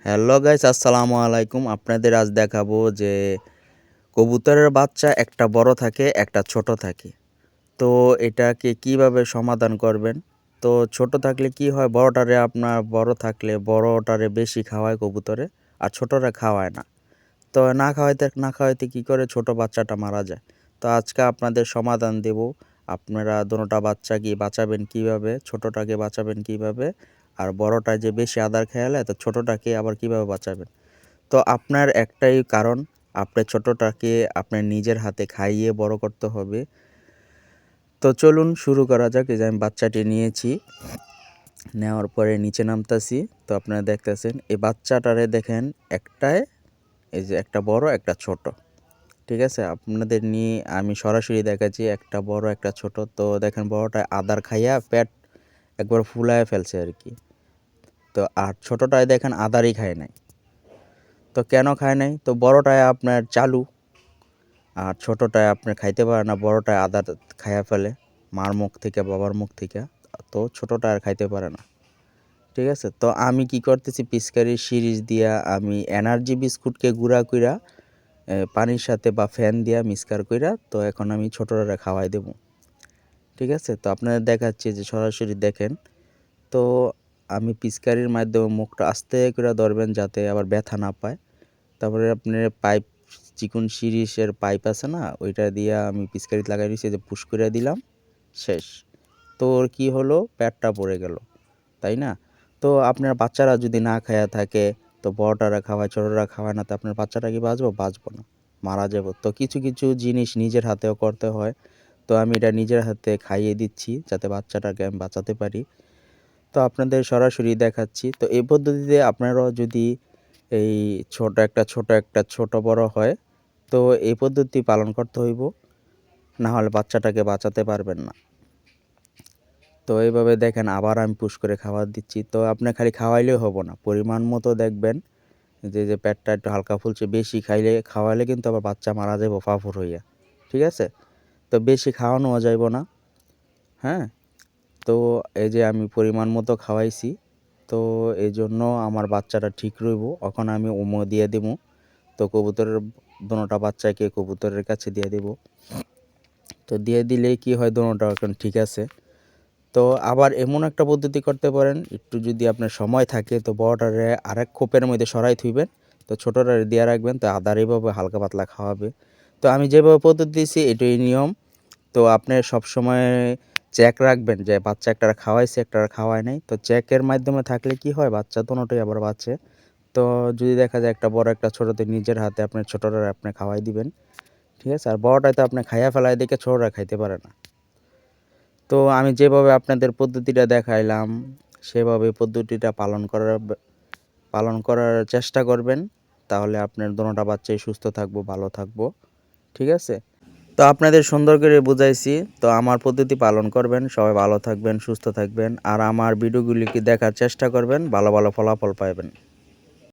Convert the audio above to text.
Hello guys, আসসালামু আলাইকুম। আপনাদের আজ দেখাবো যে কবুতরের বাচ্চা একটা বড় থাকে, একটা ছোট থাকে। তো এটাকে কিভাবে সমাধান করবেন? তো ছোট থাকলে কি হয়, বড়টারে আপনার বড় থাকলে বড়টারে বেশি খাওয়ায় কবুতরে, আর ছোটরা খাওয়ায় না। তো না খাওয়াইতে কি করে ছোট বাচ্চাটা মারা যায়। তো আজকে আপনাদের সমাধান দেব। আপনারা দোনোটা বাচ্চাকে বাঁচাবেন কিভাবে, ছোটটাকে বাঁচাবেন কিভাবে, আর বড়টা যে বেশি আদর খেয়ালে তো ছোটটাকে আবার কিভাবে বাঁচাবেন। তো আপনার একটাই কারণ, আপনার ছোটটাকে আপনার নিজের হাতে খাইয়ে বড় করতে হবে। তো চলুন শুরু করা যাক। এই যে আমি বাচ্চাটি নিয়েছি, নেওয়ার পরে নিচে নামতাছি। তো আপনারা দেখতেছেন এই বাচ্চাটারে দেখেন, একটায় এই যে একটা বড় একটা ছোট, ঠিক আছে? আপনাদের নিয়ে আমি সরাসরি দেখাচ্ছি, একটা বড় একটা ছোট। তো দেখেন বড়টা আদার খাইয়া পেট একবার ফুলায় ফেলছে আর কি। তো আর ছোটটায় দেখেন আদারই খায় নাই। তো কেন খায় নাই? তো বড়টায় আপনার চালু, আর ছোটটায় আপনার খাইতে পারে না, বড়টায় আদার খাইয়া ফেলে মার মুখ থেকে, বাবার মুখ থেকে। তো ছোটটা আর খাইতে পারে না, ঠিক আছে? তো আমি কি করতেছি, পিচকারির সিরিজ দিয়া আমি এনার্জি বিস্কুটকে গুঁড়া কইরা পানির সাথে বা ফ্যান দিয়া মিক্সকার কইরা তো এখন আমি ছোটরা খাওয়াই দেবো, ঠিক আছে? তো আপনাদের দেখাচ্ছি যে সরাসরি দেখেন। তো আমি পিচকারির মাধ্যমে মুখটা আস্তে করে ধরবেন যাতে আবার ব্যথা না পায়। তারপরে আপনার পাইপ, চিকন সিরিজের পাইপ আছে না, ওইটা দিয়া আমি পিচকারিতে লাগাই দিয়েছি, যে পুশ করে দিলাম, শেষ। তো ওর কী হলো, পেটটা পড়ে গেল, তাই না? তো আপনার বাচ্চারা যদি না খায়া থাকে, তো বড়টারা খাওয়ায়, ছোটরা খাওয়ায় না, তো আপনার বাচ্চাটা কি বাঁচবো? বাঁচবো না, মারা যাবো। তো কিছু কিছু জিনিস নিজের হাতেও করতে হয়। তো আমি এটা নিজের হাতে খাইয়ে দিচ্ছি যাতে বাচ্চাটাকে আমি বাঁচাতে পারি। তো আপনাদের সরাসরি দেখাচ্ছি। তো এই পদ্ধতিতে আপনারাও যদি এই ছোট বড় হয়, তো এই পদ্ধতি পালন করতে হইব, না হলে বাচ্চাটাকে বাঁচাতে পারবেন না। তো এইভাবে দেখেন আবার আমি পুশ করে খাবার দিচ্ছি। তো আপনি খালি খাওয়াইলেও হবো না, পরিমাণ মতো দেখবেন যে পেটটা একটু হালকা ফুলছে। বেশি খাওয়াইলে কিন্তু আবার বাচ্চা মারা যাইব ফাফুর হইয়া, ঠিক আছে? তো বেশি খাওয়ানোও যাইব না, হ্যাঁ? তো এই যে আমি পরিমাণ মতো খাওয়াইছি, তো এই জন্য আমার বাচ্চাটা ঠিক রইব। এখন আমি ওমো দিয়ে দেবো। তো কবুতরের দোনোটা বাচ্চাকে কবুতরের কাছে দিয়ে দেব। তো দিয়ে দিলেই কি হয়, দোনোটা এখন ঠিক আছে। তো আবার এমন একটা পদ্ধতি করতে পারেন, একটু যদি আপনার সময় থাকে, তো বড়টারে আরেক খোপের মধ্যে সরাই থুইবেন, তো ছোটটারে দিয়ে রাখবেন, তো আদার এইভাবে হালকা পাতলা খাওয়াবে। তো আমি যেভাবে পদ্ধতি দিয়েছি এটাই নিয়ম। তো আপনি সবসময় চেক রাখবেন যে বাচ্চা একটারে খাওয়াইছে, একটারে খাওয়ায় নাই। তো চেকের মাধ্যমে থাকলে কি হয়, বাচ্চা দোনোটাই আবার বাঁচে। তো যদি দেখা যায় একটা বড় একটা ছোটতে নিজের হাতে আপনার ছোটরা আপনি খাওয়াই দিবেন, ঠিক আছে? আর বড়টাই তো আপনি খাইয়া ফেলায় দেখে ছোটরা খাইতে পারে না। তো আমি যেভাবে আপনাদের পদ্ধতিটা দেখাইলাম, সেভাবে পদ্ধতিটা পালন করার চেষ্টা করবেন। তাহলে আপনার দোনোটা বাচ্চাই সুস্থ থাকবো, ভালো থাকবো, ঠিক আছে? তো আপনাদের সুন্দর করে বুঝাইছি। তো আমার পদ্ধতি পালন করবেন, সবাই ভালো থাকবেন, সুস্থ থাকবেন, আর আমার ভিডিওগুলিকে দেখার চেষ্টা করবেন, ভালো ভালো ফলাফল পাবেন।